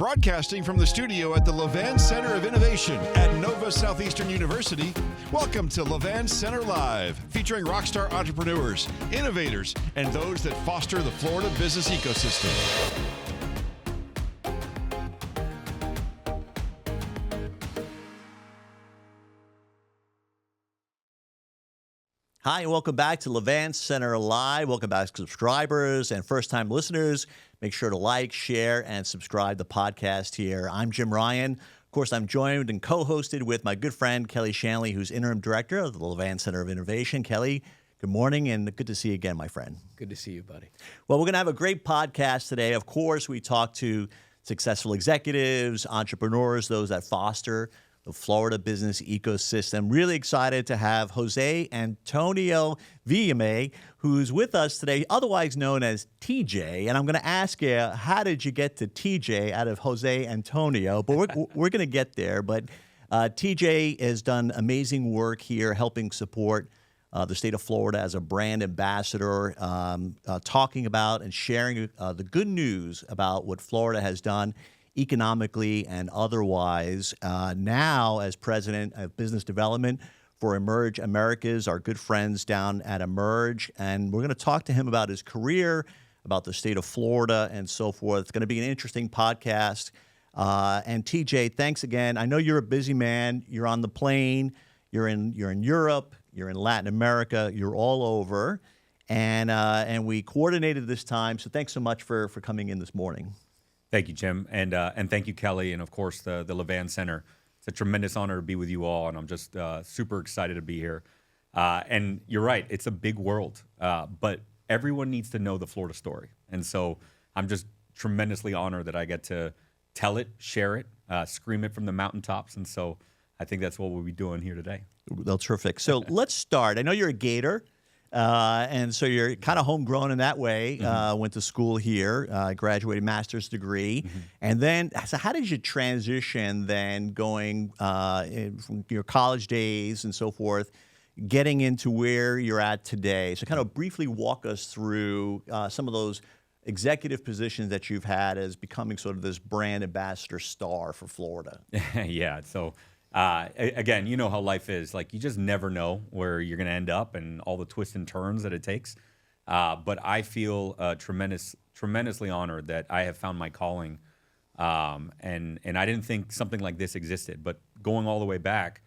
Broadcasting from the studio at the Levan Center of Innovation at Nova Southeastern University, welcome to Levan Center Live, featuring rockstar entrepreneurs, innovators, and those that foster the Florida business ecosystem. Hi, and welcome back to Levan Center Live. Welcome back, subscribers and first-time listeners. Make sure to like, share, and subscribe to the podcast here. I'm Jim Ryan. Of course, I'm joined and co-hosted with my good friend, Kelly Shanley, who's interim director of the Levan Center of Innovation. Kelly, good morning, and good to see you again, my friend. Good to see you, buddy. Well, we're going to have a great podcast today. Of course, we talk to successful executives, entrepreneurs, those that foster the Florida business ecosystem. Really excited to have Jose Antonio Villamil, who's with us today, otherwise known as TJ. And I'm going to ask you, how did you get to TJ out of Jose Antonio? But we're going to get there. But TJ has done amazing work here helping support the state of Florida as a brand ambassador, talking about and sharing the good news about what Florida has done economically and otherwise. Now, as president of business development for eMerge Americas, our good friends down at eMerge, and we're going to talk to him about his career, about the state of Florida, and so forth. It's going to be an interesting podcast. And TJ, thanks again. I know you're a busy man. You're on the plane. You're in Europe. You're in Latin America. You're all over, and we coordinated this time. So thanks so much for coming in this morning. Thank you, Jim, and thank you, Kelly, and of course the Levan Center. It's a tremendous honor to be with you all, and I'm just super excited to be here. And you're right, it's a big world, but everyone needs to know the Florida story, and so I'm just tremendously honored that I get to tell it, share it, scream it from the mountaintops, and so I think that's what we'll be doing here today. That's terrific. So let's start. I know you're a Gator. And so you're kind of homegrown in that way. Went to school here, graduated master's degree. And then, so how did you transition then going from your college days and so forth, getting into where you're at today? So kind of briefly walk us through some of those executive positions that you've had as becoming sort of this brand ambassador star for Florida. Yeah, so again, you know how life is. Like, you just never know where you're going to end up and all the twists and turns that it takes. But I feel tremendously honored that I have found my calling. And I didn't think something like this existed. But going all the way back,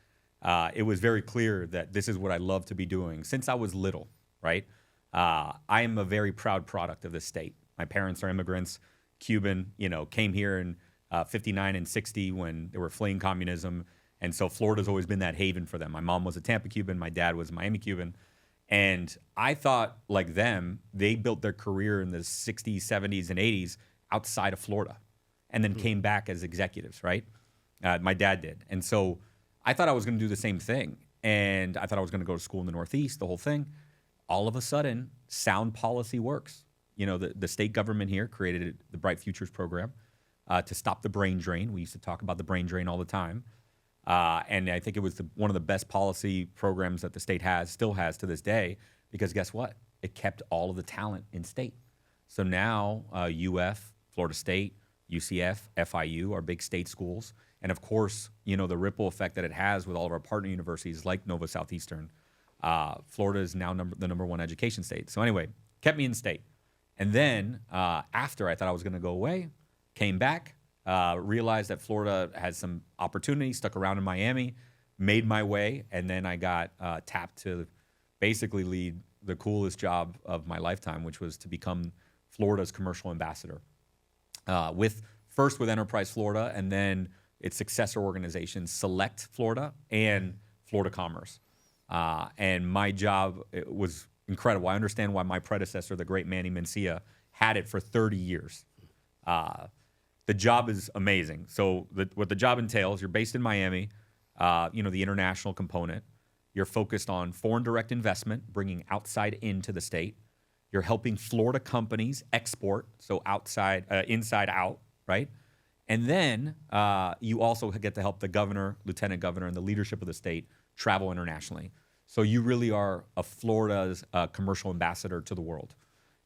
it was very clear that this is what I love to be doing since I was little, right? I am a very proud product of this state. My parents are immigrants, Cuban, came here in 59 and 60 when they were fleeing communism. And so Florida's always been that haven for them. My mom was a Tampa Cuban. My dad was a Miami Cuban. And I thought, like them, they built their career in the 60s, 70s, and 80s outside of Florida and then came back as executives, right? My dad did. And so I thought I was going to do the same thing. And I thought I was going to go to school in the Northeast, the whole thing. All of a sudden, sound policy works. The state government here created the Bright Futures program to stop the brain drain. We used to talk about the brain drain all the time. And I think it was one of the best policy programs that the state still has to this day, because guess what? It kept all of the talent in state. So now UF, Florida State, UCF, FIU are big state schools. And of course, the ripple effect that it has with all of our partner universities like Nova Southeastern. Florida is now the number one education state. So anyway, kept me in state. And then after I thought I was going to go away, came back, realized that Florida has some opportunity, stuck around in Miami, made my way, and then I got tapped to basically lead the coolest job of my lifetime, which was to become Florida's commercial ambassador. First with Enterprise Florida, and then its successor organizations, Select Florida and Florida Commerce. And my job was incredible. I understand why my predecessor, the great Manny Mencia, had it for 30 years. The job is amazing. So what the job entails, you're based in Miami, the international component. You're focused on foreign direct investment, bringing outside into the state. You're helping Florida companies export, so inside out, right? And then you also get to help the governor, lieutenant governor, and the leadership of the state travel internationally. So you really are Florida's commercial ambassador to the world.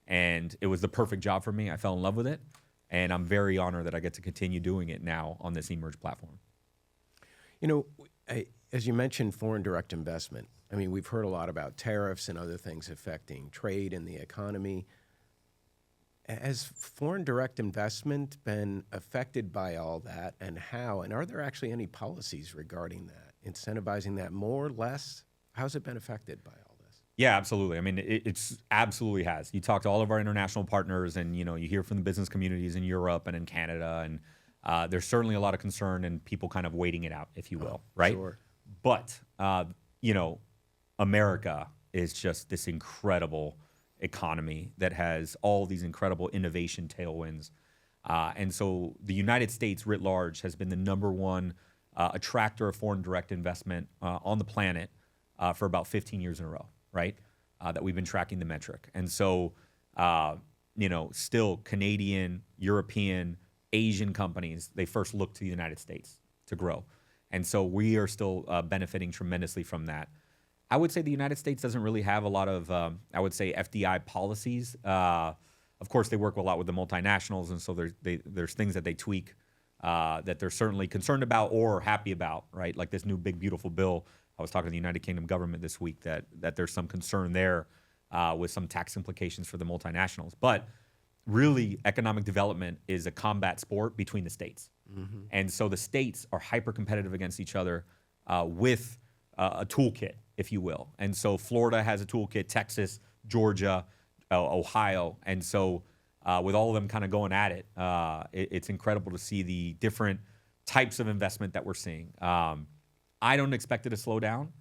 And it was the perfect job for me. I fell in love with it. And I'm very honored that I get to continue doing it now on this eMerge platform. You know, as you mentioned, foreign direct investment. I mean, we've heard a lot about tariffs and other things affecting trade and the economy. Has foreign direct investment been affected by all that, and how? And are there actually any policies regarding that, incentivizing that more, less? How's it been affected by all this? Yeah, absolutely. I mean, it's absolutely has. You talk to all of our international partners, and you hear from the business communities in Europe and in Canada, and there's certainly a lot of concern and people kind of waiting it out, if you will, right? Sure. But America is just this incredible economy that has all these incredible innovation tailwinds. And so the United States writ large has been the number one attractor of foreign direct investment on the planet for about 15 years in a row, right? That we've been tracking the metric. And so, still Canadian, European, Asian companies, they first look to the United States to grow. And so we are still benefiting tremendously from that. I would say the United States doesn't really have a lot of, FDI policies. Of course, they work a lot with the multinationals, and so there's things that they tweak that they're certainly concerned about or happy about, right? Like this new big, beautiful bill. I was talking to the United Kingdom government this week that there's some concern there with some tax implications for the multinationals. But really, economic development is a combat sport between the states. Mm-hmm. And so the states are hyper-competitive against each other with a toolkit, if you will. And so Florida has a toolkit, Texas, Georgia, Ohio. And so with all of them kind of going at it, it's incredible to see the different types of investment that we're seeing. I don't expect it to slow down.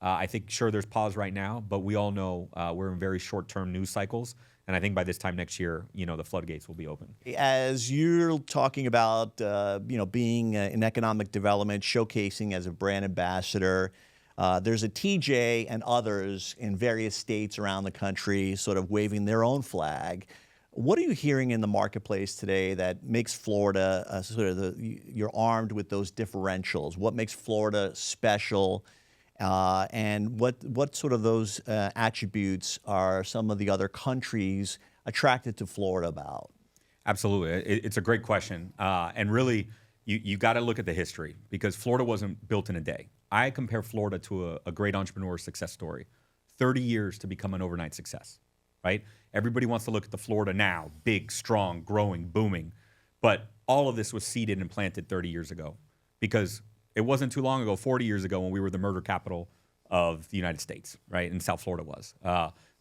I think, sure, there's pause right now, but we all know we're in very short-term news cycles. And I think by this time next year, the floodgates will be open. As you're talking about, being in economic development, showcasing as a brand ambassador, there's a TJ and others in various states around the country sort of waving their own flag. What are you hearing in the marketplace today that makes Florida you're armed with those differentials? What makes Florida special? And what sort of those attributes are some of the other countries attracted to Florida about? Absolutely. It's a great question. And really, you got to look at the history because Florida wasn't built in a day. I compare Florida to a great entrepreneur success story. 30 years to become an overnight success, right? Everybody wants to look at the Florida now, big, strong, growing, booming. But all of this was seeded and planted 30 years ago because it wasn't too long ago, 40 years ago, when we were the murder capital of the United States, right? And South Florida was.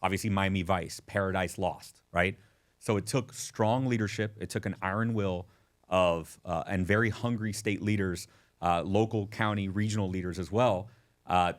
Obviously, Miami Vice, Paradise Lost, right? So it took strong leadership. It took an iron will of and very hungry state leaders, local, county, regional leaders as well,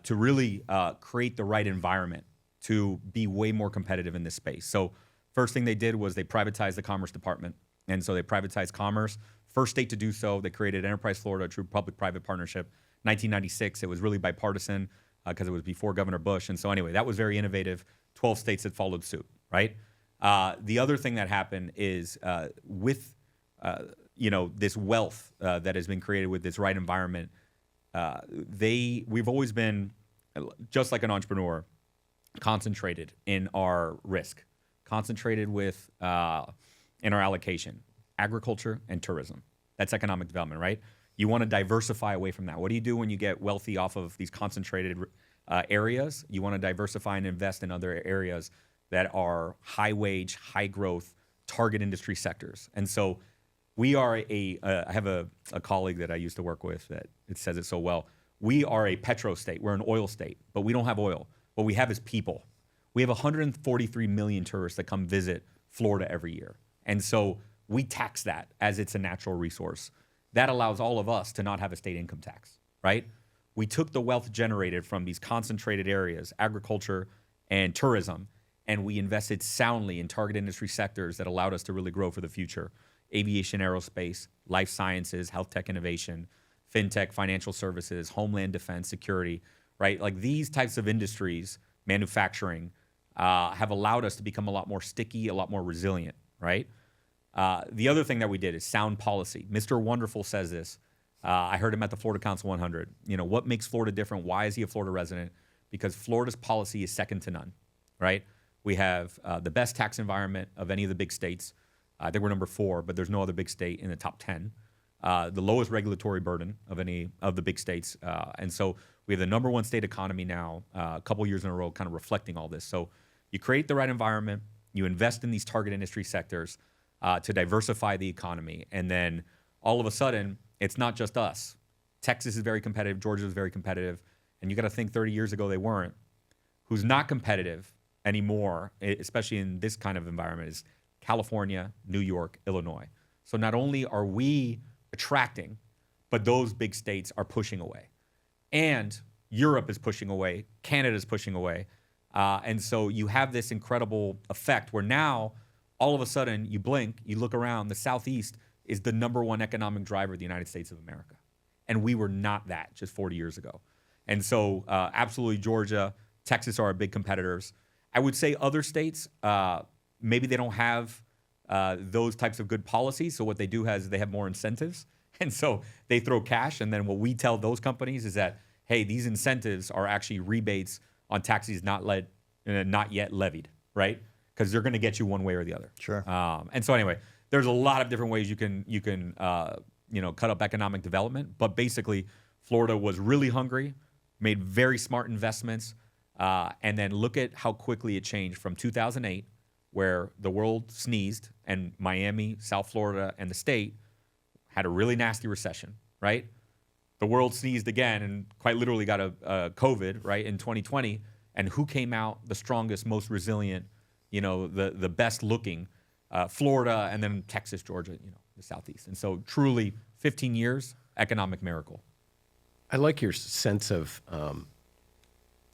to really create the right environment to be way more competitive in this space. So first thing they did was they privatized the Commerce Department. And so they privatized commerce. First state to do so, they created Enterprise Florida, a true public-private partnership. 1996, it was really bipartisan because it was before Governor Bush. And so anyway, that was very innovative. 12 states that followed suit, right? The other thing that happened is with this wealth that has been created with this right environment, we've always been, just like an entrepreneur, concentrated in our risk, concentrated with in our allocation, agriculture and tourism. That's economic development, right? You want to diversify away from that. What do you do when you get wealthy off of these concentrated areas? You want to diversify and invest in other areas that are high wage, high growth, target industry sectors. And so we are I have a colleague that I used to work with that it says it so well. We are a petro state. We're an oil state, but we don't have oil. What we have is people. We have 143 million tourists that come visit Florida every year. And so we tax that as it's a natural resource. That allows all of us to not have a state income tax, right? We took the wealth generated from these concentrated areas, agriculture and tourism, and we invested soundly in target industry sectors that allowed us to really grow for the future. Aviation, aerospace, life sciences, health tech innovation, fintech, financial services, homeland defense, security, right? Like these types of industries, manufacturing, have allowed us to become a lot more sticky, a lot more resilient, right? The other thing that we did is sound policy. Mr. Wonderful says this. I heard him at the Florida Council 100. What makes Florida different? Why is he a Florida resident? Because Florida's policy is second to none, right? We have the best tax environment of any of the big states. I think we're number 4, but there's no other big state in the top 10. The lowest regulatory burden of any of the big states. And so we have the number 1 state economy now, a couple years in a row, kind of reflecting all this. So you create the right environment, you invest in these target industry sectors to diversify the economy. And then all of a sudden, it's not just us. Texas is very competitive, Georgia is very competitive. And you got to think 30 years ago they weren't. Who's not competitive anymore, especially in this kind of environment, is California, New York, Illinois. So not only are we attracting, but those big states are pushing away. And Europe is pushing away, Canada is pushing away. And so you have this incredible effect where now, all of a sudden, you blink, you look around, the Southeast is the number 1 economic driver of the United States of America. And we were not that just 40 years ago. And so absolutely Georgia, Texas are our big competitors. I would say other states, maybe they don't have those types of good policies. So what they do is they have more incentives. And so they throw cash. And then what we tell those companies is that, hey, these incentives are actually rebates on taxes not yet levied, right? Because they're going to get you one way or the other. Sure. And so anyway, there's a lot of different ways you can cut up economic development. But basically, Florida was really hungry, made very smart investments, and then look at how quickly it changed from 2008, where the world sneezed, and Miami, South Florida, and the state had a really nasty recession, right? The world sneezed again and quite literally got a COVID, right, in 2020. And who came out the strongest, most resilient, the best looking? Florida, and then Texas, Georgia, the Southeast. And so truly 15 years, economic miracle. I like your sense of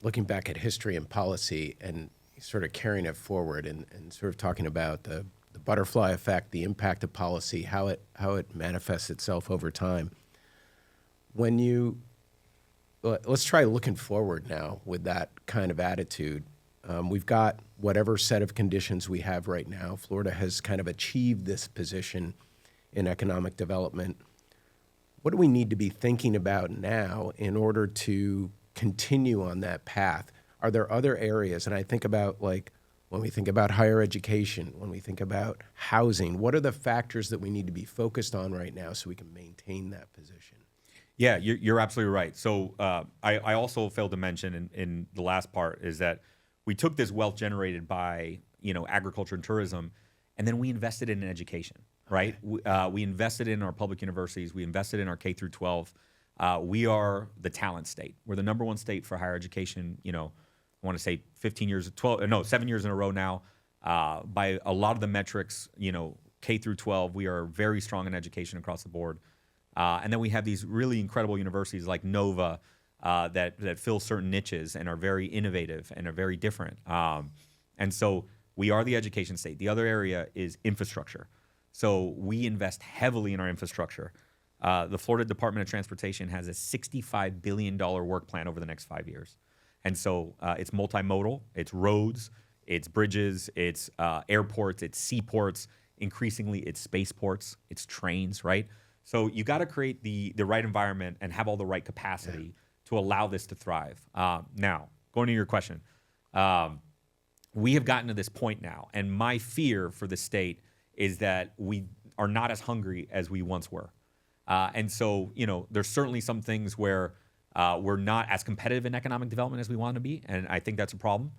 looking back at history and policy and sort of carrying it forward and sort of talking about the butterfly effect, the impact of policy, how it manifests itself over time. Let's try looking forward now with that kind of attitude. We've got whatever set of conditions we have right now. Florida has kind of achieved this position in economic development. What do we need to be thinking about now in order to continue on that path? Are there other areas? And I think about when we think about higher education, when we think about housing, what are the factors that we need to be focused on right now so we can maintain that position? Yeah, you're absolutely right. So I also failed to mention in the last part is that we took this wealth generated by agriculture and tourism, and then we invested in education, right? We invested in our public universities. We invested in our K through 12. We are the talent state. We're the number 1 state for higher education. I want to say 7 years in a row now. By a lot of the metrics, K through 12, we are very strong in education across the board. And then we have these really incredible universities like Nova that fill certain niches and are very innovative and are very different. And so we are the education state. The other area is infrastructure. So we invest heavily in our infrastructure. The Florida Department of Transportation has a $65 billion work plan over the next 5 years. And so it's multimodal, it's roads, it's bridges, it's airports, it's seaports, increasingly it's spaceports, it's trains, right? So you got to create the right environment and have all the right capacity to allow this to thrive. Now, going to your question, we have gotten to this point now, and my fear for the state is that we are not as hungry as we once were. And so, there's certainly some things where we're not as competitive in economic development as we want to be, and I think that's a problem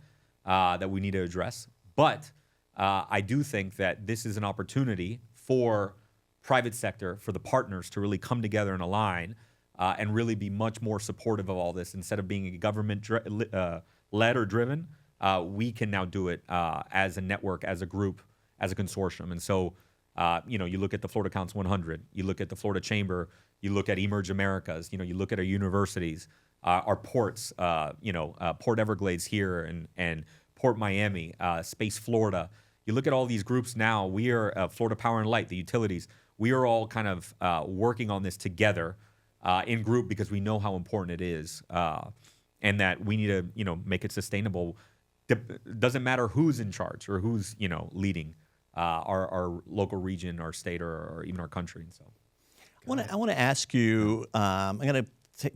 that we need to address. But I do think that this is an opportunity for private sector, for the partners to really come together and align and really be much more supportive of all this. Instead of being a government led or driven, we can now do it as a network, as a group, as a consortium. And so, you look at the Florida Council 100, you look at the Florida Chamber, you look at eMerge Americas, you look at our universities, our ports, Port Everglades here and Port Miami, Space Florida. You look at all these groups now, we are Florida Power and Light, the utilities. We are all kind of working on this together in group because we know how important it is and that we need to, make it sustainable. Doesn't matter who's in charge or who's, leading our local region, our state, or even our country. And so, I want to ask you. I'm going to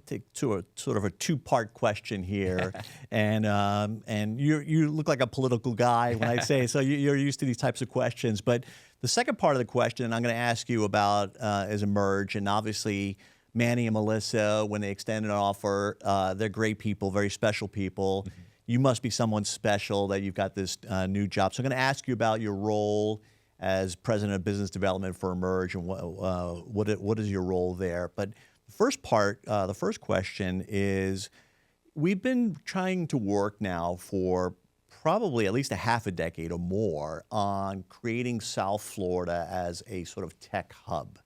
take to a sort of a 2-part question here, and you look like a political guy when I say so. You're used to these types of questions, but The second part of the question I'm going to ask you about is eMerge, and obviously Manny and Melissa, when they extend an offer, they're great people, very special people. You must be someone special that you've got this new job. So I'm going to ask you about your role as president of business development for eMerge, and what is your role there. But the first part, the first question is, we've been trying to work now for probably at least a half a decade or more on creating South Florida as a sort of tech hub.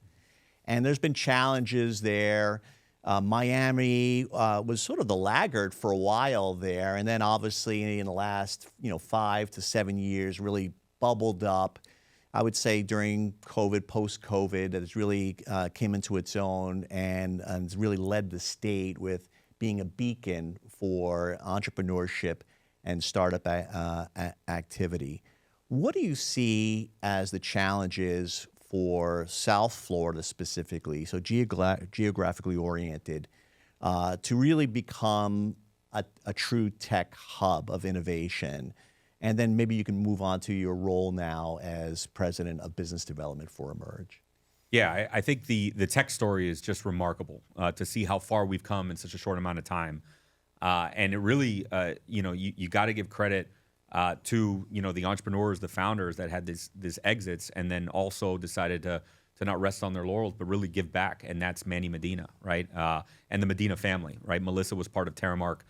And there's been challenges there. Miami was sort of the laggard for a while there, and then obviously in the last 5 to 7 years really bubbled up. I would say during COVID, post-COVID, that it's really came into its own and it's really led the state with being a beacon for entrepreneurship and startup activity. What do you see as the challenges for South Florida specifically, so geographically oriented, to really become a true tech hub of innovation? And then maybe you can move on to your role now as president of business development for eMerge. Yeah, I think the tech story is just remarkable to see how far we've come in such a short amount of time. And it really, you got to give credit to the entrepreneurs, the founders that had this exits, and then also decided to not rest on their laurels, but really give back. And that's Manny Medina, right? And the Medina family, right? Melissa was part of Terramark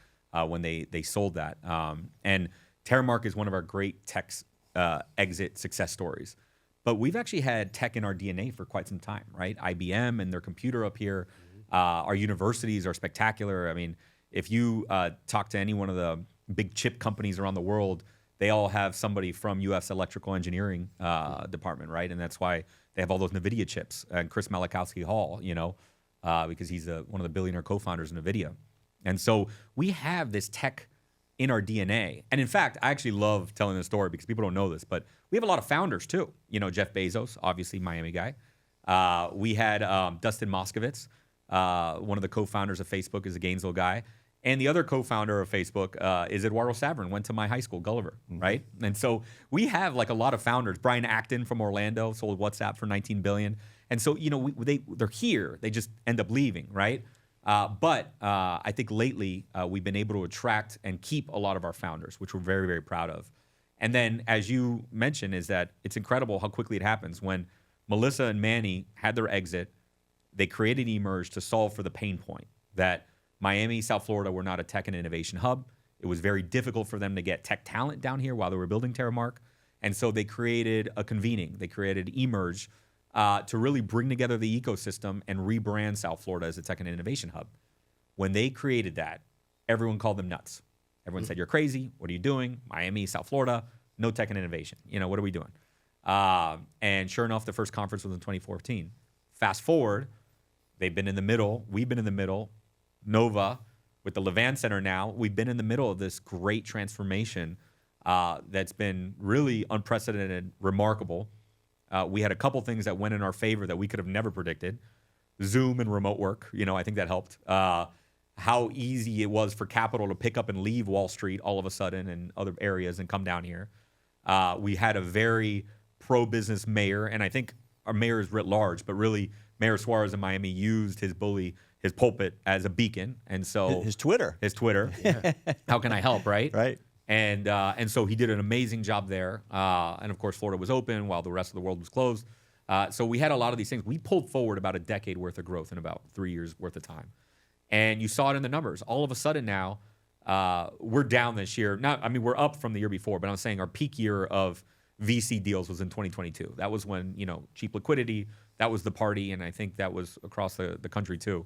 when they sold that. And Terramark is one of our great tech exit success stories. But we've actually had tech in our DNA for quite some time, right? IBM and their computer up here. Our universities are spectacular. I mean, if you talk to any one of the big chip companies around the world, they all have somebody from UF's electrical engineering department, right? And that's why they have all those NVIDIA chips. And Chris Malachowski Hall, because he's one of the billionaire co-founders of NVIDIA. And so we have this tech in our DNA. And in fact, I actually love telling this story because people don't know this, but we have a lot of founders too. Jeff Bezos, obviously Miami guy. We had Dustin Moskovitz, one of the co-founders of Facebook, is a Gainesville guy. And the other co-founder of Facebook is Eduardo Saverin, went to my high school, Gulliver, right? And so we have like a lot of founders. Brian Acton from Orlando sold WhatsApp for $19 billion. And so, they're here. They just end up leaving, right? But I think lately we've been able to attract and keep a lot of our founders, which we're very, very proud of. And then, as you mentioned, is that it's incredible how quickly it happens. When Melissa and Manny had their exit, they created eMerge to solve for the pain point that Miami, South Florida were not a tech and innovation hub. It was very difficult for them to get tech talent down here while they were building Terramark. And so they created a convening. They created eMerge to really bring together the ecosystem and rebrand South Florida as a tech and innovation hub. When they created that, everyone called them nuts. Everyone said, "You're crazy. What are you doing? Miami, South Florida, no tech and innovation. What are we doing?" And sure enough, the first conference was in 2014. Fast forward, they've been in the middle. We've been in the middle. Nova, with the Levan Center now, we've been in the middle of this great transformation that's been really unprecedented, remarkable. We had a couple things that went in our favor that we could have never predicted. Zoom and remote work, I think that helped. How easy it was for capital to pick up and leave Wall Street all of a sudden and other areas and come down here. We had a very pro-business mayor, and I think our mayor is writ large, but really Mayor Suarez in Miami used his pulpit as a beacon. And so his Twitter. Yeah. How can I help, right? Right. And so he did an amazing job there. And of course, Florida was open while the rest of the world was closed. So we had a lot of these things. We pulled forward about a decade worth of growth in about 3 years worth of time. And you saw it in the numbers. All of a sudden now, we're down this year. We're up from the year before, but I'm saying our peak year of VC deals was in 2022. That was when, cheap liquidity, that was the party. And I think that was across the country too.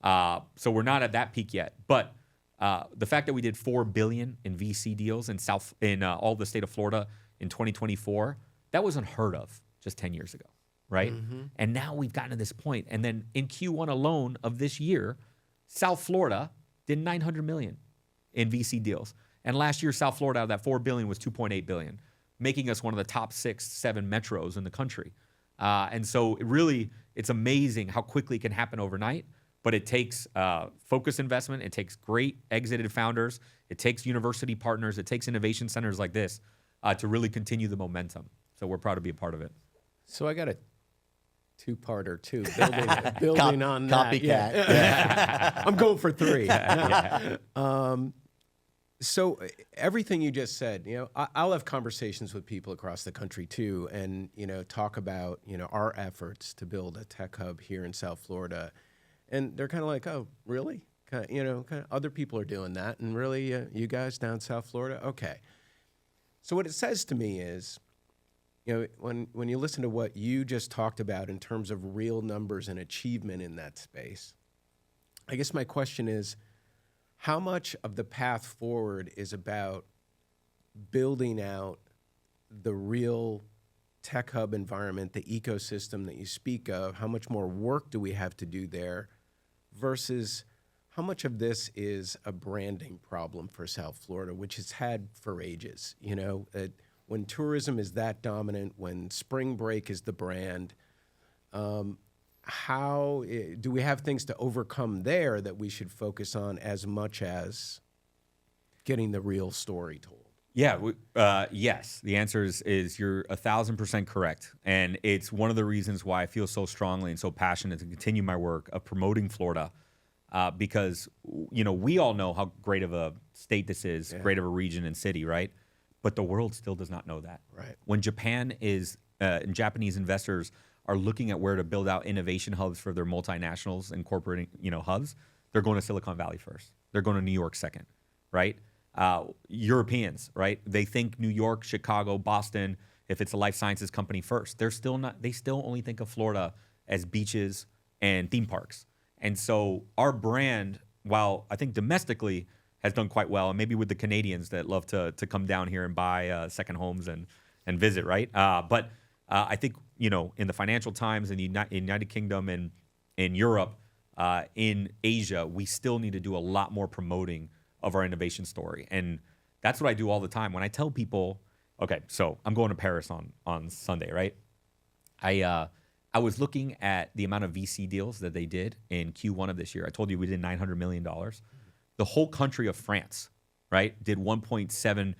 So we're not at that peak yet. But the fact that we did $4 billion in VC deals in all the state of Florida in 2024, that was unheard of just 10 years ago, right? And now we've gotten to this point. And then in Q1 alone of this year, South Florida did $900 million in VC deals. And last year, South Florida, out of that $4 billion was $2.8 billion, making us one of the top 6, 7 metros in the country. And so it's amazing how quickly it can happen overnight. But it takes focused investment. It takes great exited founders. It takes university partners. It takes innovation centers like this to really continue the momentum. So we're proud to be a part of it. So I got a two-parter too, building on that. Copycat. Yeah. I'm going for three. So everything you just said, I'll have conversations with people across the country too, and talk about our efforts to build a tech hub here in South Florida, and they're kind of like, oh, really? Kind of other people are doing that, and really, you guys down South Florida? Okay. So what it says to me is, when you listen to what you just talked about in terms of real numbers and achievement in that space, I guess my question is, how much of the path forward is about building out the real tech hub environment, the ecosystem that you speak of? How much more work do we have to do there versus how much of this is a branding problem for South Florida, which it's had for ages? When tourism is that dominant, when spring break is the brand, how do we have things to overcome there that we should focus on as much as getting the real story told? Yeah, yes. The answer is you're 1,000% correct. And it's one of the reasons why I feel so strongly and so passionate to continue my work of promoting Florida, because, we all know how great of a state this is, great of a region and city, right? But the world still does not know that. Right. When Japan and Japanese investors are looking at where to build out innovation hubs for their multinationals, incorporating, hubs, they're going to Silicon Valley first. They're going to New York second, right? Europeans, right? They think New York, Chicago, Boston, if it's a life sciences company first. They still only think of Florida as beaches and theme parks. And so our brand, while I think domestically has done quite well, and maybe with the Canadians that love to come down here and buy second homes and visit, right? But I think, in the Financial Times, in the United Kingdom, and in Europe, in Asia, we still need to do a lot more promoting of our innovation story. And that's what I do all the time. When I tell people, okay, so I'm going to Paris on Sunday, right? I was looking at the amount of VC deals that they did in Q1 of this year. I told you we did $900 million. The whole country of France, right, did 1.7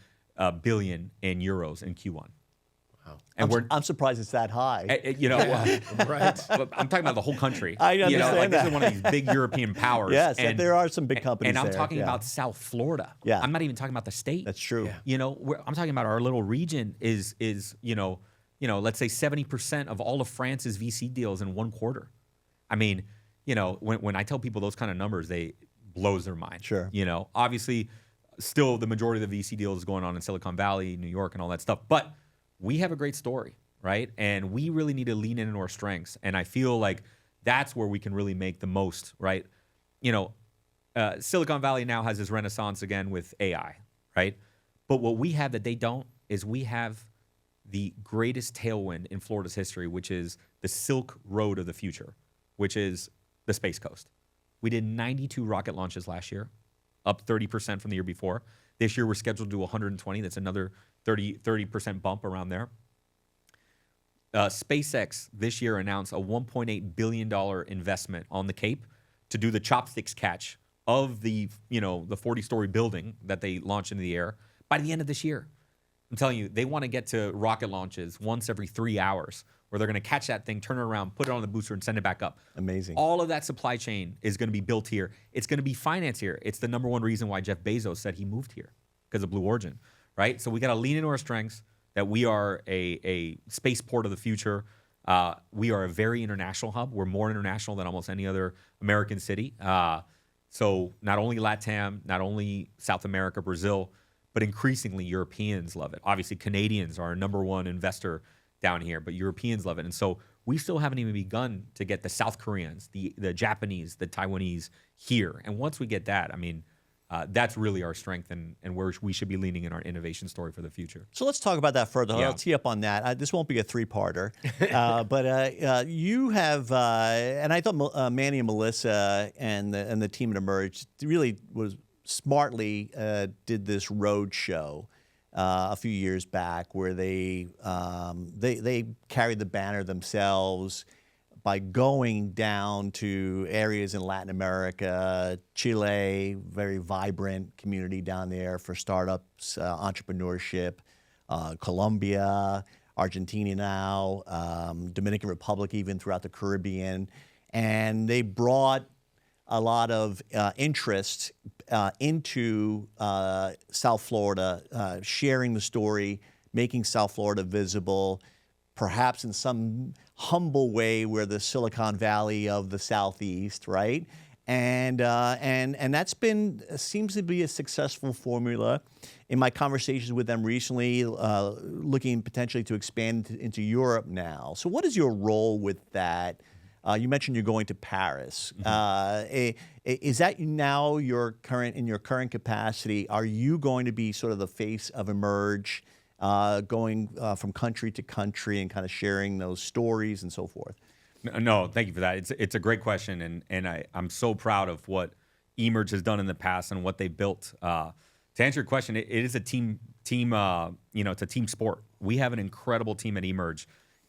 billion in euros in Q1. Wow. And I'm surprised it's that high. Right. I'm talking about the whole country. I understand this that. is one of these big European powers. Yes, and there are some big companies And I'm there, talking yeah. about South Florida. Yeah. I'm not even talking about the state. That's true. Yeah. I'm talking about our little region is let's say 70% of all of France's VC deals in one quarter. I mean, when I tell people those kind of numbers, they blows their mind. Sure. Obviously, still the majority of the VC deals is going on in Silicon Valley, New York, and all that stuff. But we have a great story, right? And we really need to lean into our strengths. And I feel like that's where we can really make the most, right? Silicon Valley now has this renaissance again with AI, right? But what we have that they don't is we have the greatest tailwind in Florida's history, which is the Silk Road of the future, which is the Space Coast. We did 92 rocket launches last year, up 30% from the year before. This year, we're scheduled to do 120. That's another 30% bump around there. SpaceX this year announced a $1.8 billion investment on the Cape to do the chopsticks catch of the 40-story building that they launched into the air by the end of this year. I'm telling you, they want to get to rocket launches once every 3 hours, where they're going to catch that thing, turn it around, put it on the booster, and send it back up. Amazing. All of that supply chain is going to be built here. It's going to be financed here. It's the number one reason why Jeff Bezos said he moved here, because of Blue Origin, right? So we got to lean into our strengths, that we are a spaceport of the future. We are a very international hub. We're more international than almost any other American city. So not only LATAM, not only South America, Brazil, but increasingly Europeans love it. Obviously, Canadians are our number one investor down here, but Europeans love it. And so we still haven't even begun to get the South Koreans, the Japanese, the Taiwanese here. And once we get that, I mean, that's really our strength and where we should be leaning in our innovation story for the future. So let's talk about that further. Yeah. I'll tee up on that. This won't be a three-parter, but you have, and I thought Manny and Melissa and the team at eMerge really was smartly did this road show a few years back, where they carried the banner themselves by going down to areas in Latin America, Chile, very vibrant community down there for startups, entrepreneurship, Colombia, Argentina now, Dominican Republic, even throughout the Caribbean. And they brought a lot of interest into South Florida, sharing the story, making South Florida visible, perhaps in some humble way we're the Silicon Valley of the Southeast, right? And that's been seems to be a successful formula. In my conversations with them recently, looking potentially to expand into Europe now. So, what is your role with that? You mentioned you're going to Paris. Is that now in your current capacity? Are you going to be sort of the face of eMerge, going from country to country and kind of sharing those stories and so forth? No, thank you for that. It's a great question, and I'm so proud of what eMerge has done in the past and what they built. To answer your question, it is a team. It's a team sport. We have an incredible team at eMerge,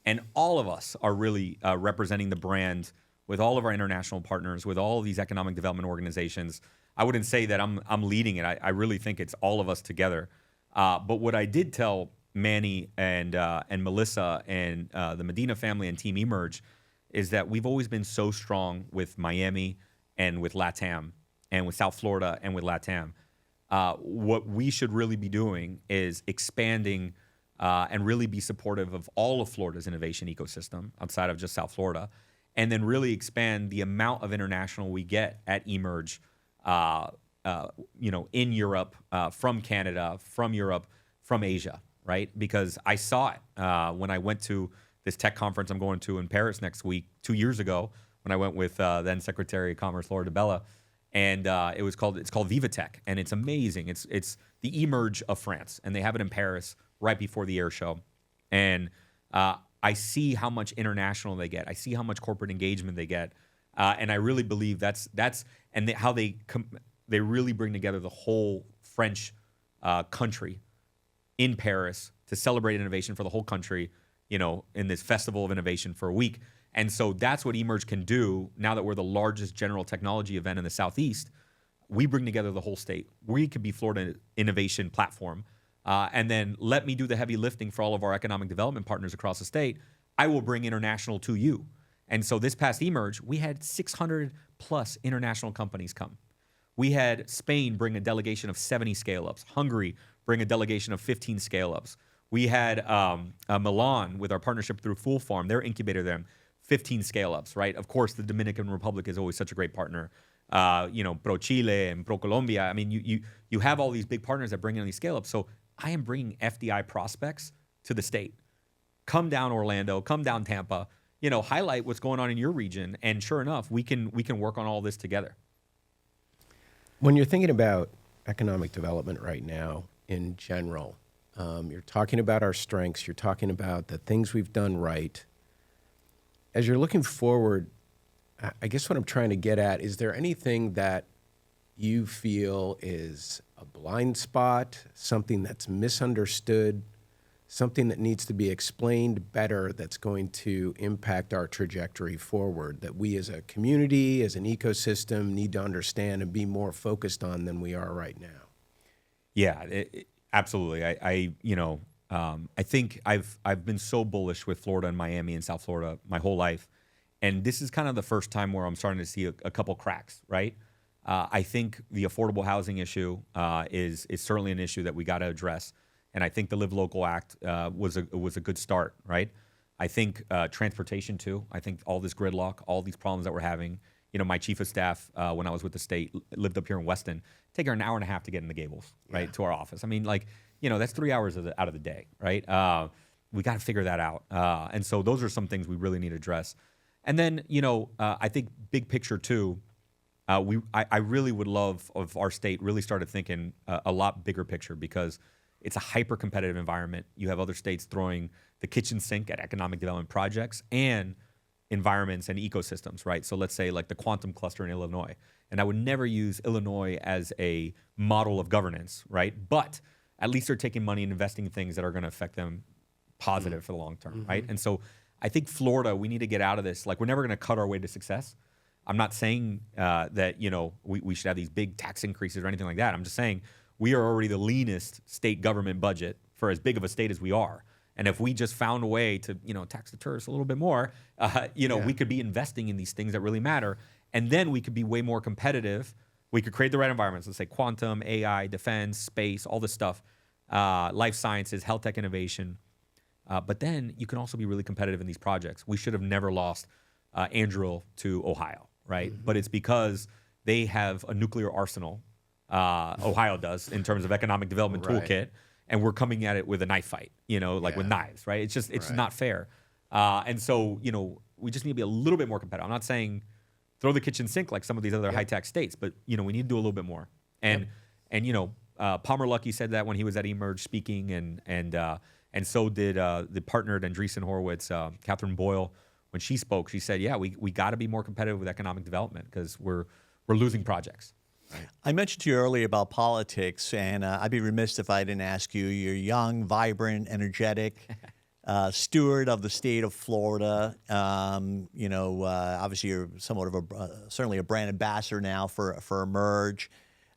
and all of us are really representing the brand with all of our international partners, with all of these economic development organizations. I wouldn't say that I'm leading it. I really think it's all of us together. But what I did tell Manny and Melissa and the Medina family and Team eMerge is that we've always been so strong with Miami and with LATAM and with South Florida and with LATAM. What we should really be doing is expanding and really be supportive of all of Florida's innovation ecosystem outside of just South Florida, and then really expand the amount of international we get at eMerge, in Europe, from Canada, from Europe, from Asia, right? Because I saw it when I went to this tech conference I'm going to in Paris next week, 2 years ago, when I went with then Secretary of Commerce Laura DeBella, and it's called VivaTech, and it's amazing. It's the eMerge of France, and they have it in Paris right before the air show, and I see how much international they get. I see how much corporate engagement they get, and I really believe that's how they really bring together the whole French country in Paris to celebrate innovation for the whole country, in this festival of innovation for a week. And so that's what eMerge can do now that we're the largest general technology event in the Southeast. We bring together the whole state. We could be Florida innovation platform. And then let me do the heavy lifting for all of our economic development partners across the state. I will bring international to you. And so this past eMerge, we had 600 plus international companies come. We had Spain bring a delegation of 70 scale-ups. Hungary bring a delegation of 15 scale-ups. We had Milan with our partnership through Fool Farm, their incubator them, 15 scale-ups, right? Of course, the Dominican Republic is always such a great partner. Pro Chile and Pro Colombia. I mean, you have all these big partners that bring in these scale-ups. So I am bringing FDI prospects to the state. Come down Orlando, come down Tampa, highlight what's going on in your region. And sure enough, we can work on all this together. When you're thinking about economic development right now in general, you're talking about our strengths, you're talking about the things we've done right. As you're looking forward, I guess what I'm trying to get at, is there anything that you feel is a blind spot, something that's misunderstood, something that needs to be explained better that's going to impact our trajectory forward, that we as a community, as an ecosystem, need to understand and be more focused on than we are right now? Yeah, absolutely. I think I've been so bullish with Florida and Miami and South Florida my whole life. And this is kind of the first time where I'm starting to see a couple cracks, right? I think the affordable housing issue is certainly an issue that we got to address. And I think the Live Local Act was a good start, right? I think transportation too. I think all this gridlock, all these problems that we're having. My chief of staff, when I was with the state, lived up here in Weston. Take her an hour and a half to get in the Gables, right, to our office. I mean, that's 3 hours out of the day, right? We got to figure that out. And so those are some things we really need to address. And then, I think big picture too, I really would love if our state really started thinking a lot bigger picture, because it's a hyper competitive environment. You have other states throwing the kitchen sink at economic development projects and environments and ecosystems, right? So let's say like the quantum cluster in Illinois. And I would never use Illinois as a model of governance, right? But at least they're taking money and investing in things that are going to affect them positive for the long term, right? And so I think Florida, we need to get out of this. Like, we're never going to cut our way to success. I'm not saying that, we should have these big tax increases or anything like that. I'm just saying we are already the leanest state government budget for as big of a state as we are. And if we just found a way to, tax the tourists a little bit more, we could be investing in these things that really matter. And then we could be way more competitive. We could create the right environments, let's say quantum, AI, defense, space, all this stuff, life sciences, health tech innovation. But then you can also be really competitive in these projects. We should have never lost Anduril to Ohio, right? Mm-hmm. But it's because they have a nuclear arsenal, Ohio does, in terms of economic development toolkit, and we're coming at it with a knife fight, with knives, right? It's not fair. And so, we just need to be a little bit more competitive. I'm not saying throw the kitchen sink like some of these other high-tech states, but, we need to do a little bit more. And Palmer Luckey said that when he was at eMerge speaking, and so did the partner at Andreessen Horowitz, Catherine Boyle. When she spoke, she said, we got to be more competitive with economic development because we're losing projects. I mentioned to you earlier about politics, and I'd be remiss if I didn't ask you. You're young, vibrant, energetic, steward of the state of Florida. Obviously you're somewhat of certainly a brand ambassador now for eMerge.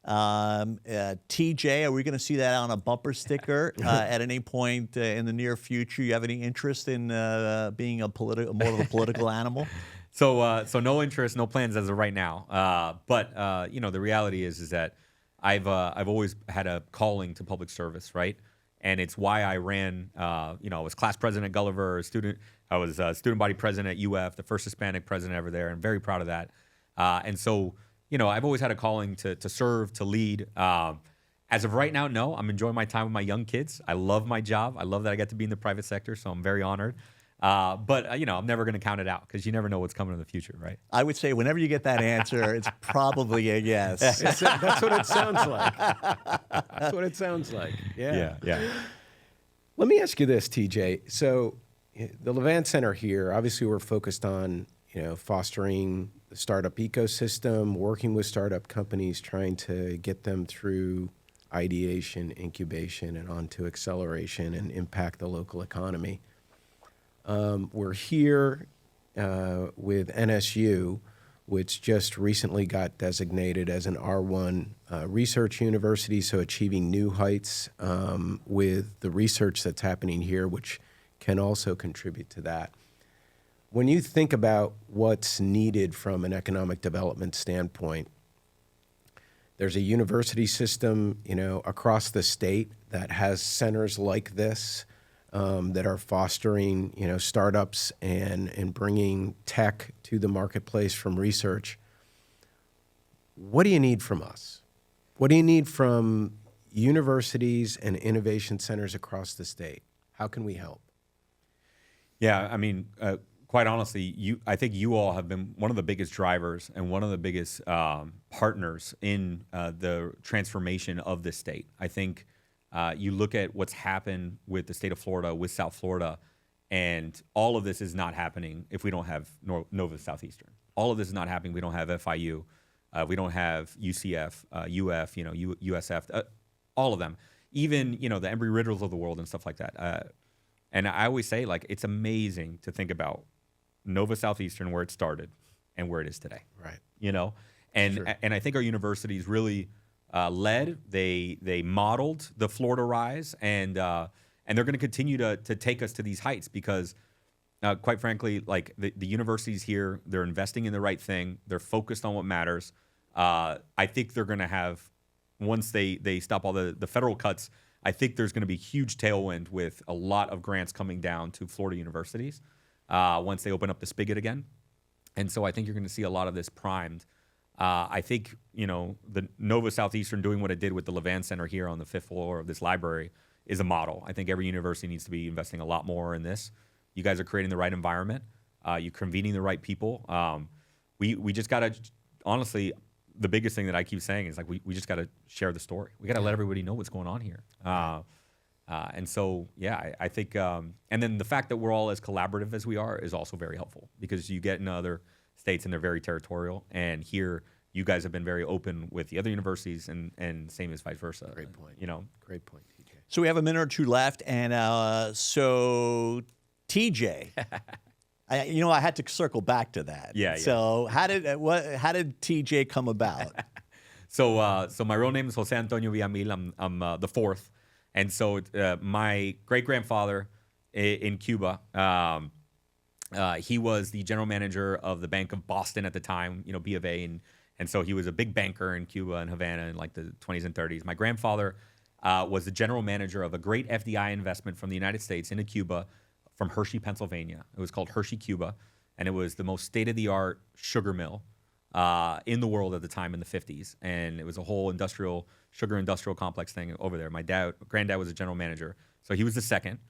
TJ, are we going to see that on a bumper sticker at any point in the near future? You have any interest in being more of a political animal? So no interest, no plans as of right now. But the reality is that I've always had a calling to public service, right? And it's why I ran. I was class president at Gulliver, I was student body president at UF, the first Hispanic president ever there, and very proud of that. And so, I've always had a calling to serve, to lead. As of right now, no. I'm enjoying my time with my young kids. I love my job. I love that I get to be in the private sector, so I'm very honored. But I'm never going to count it out because you never know what's coming in the future, right? I would say whenever you get that answer, it's probably a yes. That's what it sounds like. That's what it sounds like. Yeah. Let me ask you this, TJ. So the Levan Center here, obviously we're focused on, fostering the startup ecosystem, working with startup companies, trying to get them through ideation, incubation, and onto acceleration and impact the local economy. We're here with NSU, which just recently got designated as an R1 research university, so achieving new heights with the research that's happening here, which can also contribute to that. When you think about what's needed from an economic development standpoint, there's a university system, across the state that has centers like this. That are fostering, startups and bringing tech to the marketplace from research. What do you need from us? What do you need from universities and innovation centers across the state? How can we help? Yeah, I mean, quite honestly, I think you all have been one of the biggest drivers and one of the biggest partners in the transformation of this state. I think you look at what's happened with the state of Florida, with South Florida, and all of this is not happening if we don't have Nova Southeastern. All of this is not happening. We don't have FIU. We don't have UCF, UF, USF, all of them. Even, the Embry-Riddles of the world and stuff like that. And I always say, it's amazing to think about Nova Southeastern, where it started and where it is today. Right. And Sure. And I think our universities really led. They modeled the Florida rise, and they're going to continue to take us to these heights because, quite frankly, the universities here, they're investing in the right thing. They're focused on what matters. I think they're going to have, once they stop all the federal cuts, I think there's going to be huge tailwind with a lot of grants coming down to Florida universities once they open up the spigot again. And so I think you're going to see a lot of this primed. I think, the Nova Southeastern doing what it did with the Levan Center here on the 5th floor of this library is a model. I think every university needs to be investing a lot more in this. You guys are creating the right environment. You're convening the right people. We just got to, honestly, the biggest thing that I keep saying is we just got to share the story. We got to let everybody know what's going on here. And so, I think, and then the fact that we're all as collaborative as we are is also very helpful because you get in other states and they're very territorial. And here, you guys have been very open with the other universities and same as vice versa. Great point. Great point, TJ. So we have a minute or two left. And so, TJ, I had to circle back to that. Yeah. So how did TJ come about? So my real name is Jose Antonio Villamil. I'm the fourth. And so my great-grandfather in Cuba. He was the general manager of the Bank of Boston at the time, B of A, and so he was a big banker in Cuba and Havana in like the 20s and 30s. My grandfather was the general manager of a great FDI investment from the United States into Cuba from Hershey, Pennsylvania. It was called Hershey, Cuba, and it was the most state-of-the-art sugar mill in the world at the time in the 50s. And it was a whole sugar industrial complex thing over there. My granddad was a general manager, so he was the second.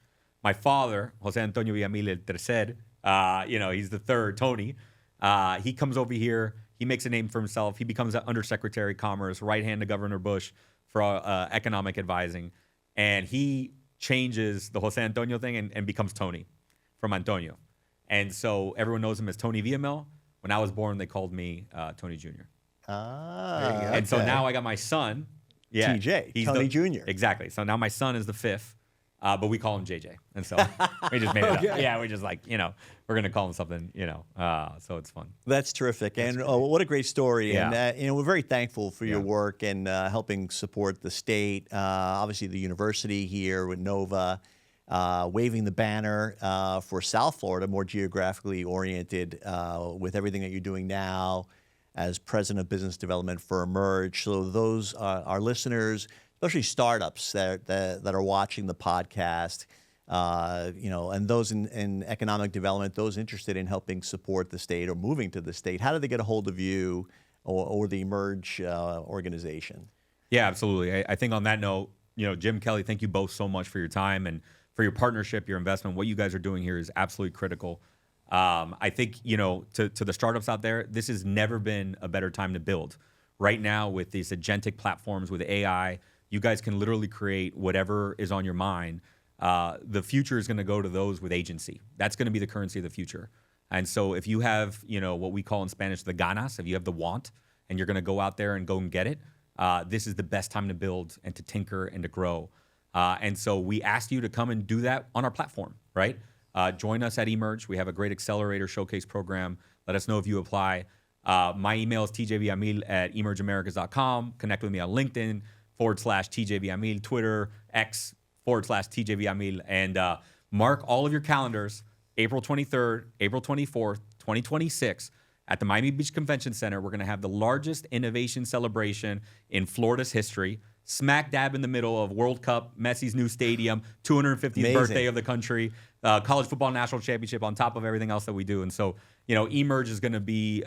My father, Jose Antonio Villamil, el tercer, he's the third, Tony. He comes over here. He makes a name for himself. He becomes an undersecretary of commerce, right hand to Governor Bush for economic advising. And he changes the Jose Antonio thing and becomes Tony from Antonio. And so everyone knows him as Tony Villamil. When I was born, they called me Tony Jr. And so now I got my son. Yeah, TJ, he's Tony Jr. Exactly. So now my son is the fifth. But we call him JJ. And so we just made it up. Yeah, we just we're going to call him something, so it's fun. That's terrific. What a great story. Yeah. And, we're very thankful for your work and helping support the state, obviously the university here with Nova, waving the banner for South Florida, more geographically oriented with everything that you're doing now as president of business development for eMerge. So those our listeners, especially startups that are watching the podcast, and those in economic development, those interested in helping support the state or moving to the state, how do they get a hold of you or the eMerge organization? Yeah, absolutely. I think on that note, Jim, Kelly, thank you both so much for your time and for your partnership, your investment. What you guys are doing here is absolutely critical. I think, to the startups out there, this has never been a better time to build. Right now with these agentic platforms, with AI, you guys can literally create whatever is on your mind. The future is going to go to those with agency. That's going to be the currency of the future. And so if you have, what we call in Spanish, the ganas, if you have the want and you're going to go out there and go and get it, this is the best time to build and to tinker and to grow. And so we ask you to come and do that on our platform, right? Join us at eMerge. We have a great accelerator showcase program. Let us know if you apply. My email is tjvillamil@emergeamericas.com. Connect with me on LinkedIn /TJVillamil, Twitter, X /TJVillamil, and mark all of your calendars, April 23rd, April 24th, 2026, at the Miami Beach Convention Center. We're going to have the largest innovation celebration in Florida's history, smack dab in the middle of World Cup, Messi's new stadium, 250th birthday of the country, college football national championship on top of everything else that we do. And so, eMerge is going to be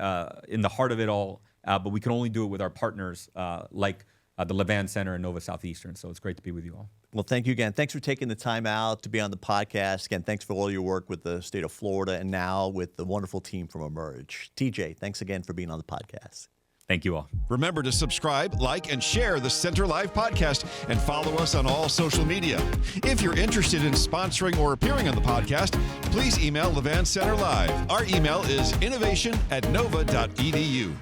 in the heart of it all, but we can only do it with our partners like the Levan Center and Nova Southeastern. So it's great to be with you all. Well, thank you again. Thanks for taking the time out to be on the podcast. Again, thanks for all your work with the state of Florida and now with the wonderful team from eMerge. TJ, thanks again for being on the podcast. Thank you all. Remember to subscribe, like, and share the Center Live podcast and follow us on all social media. If you're interested in sponsoring or appearing on the podcast, please email Levan Center Live. Our email is innovation@nova.edu.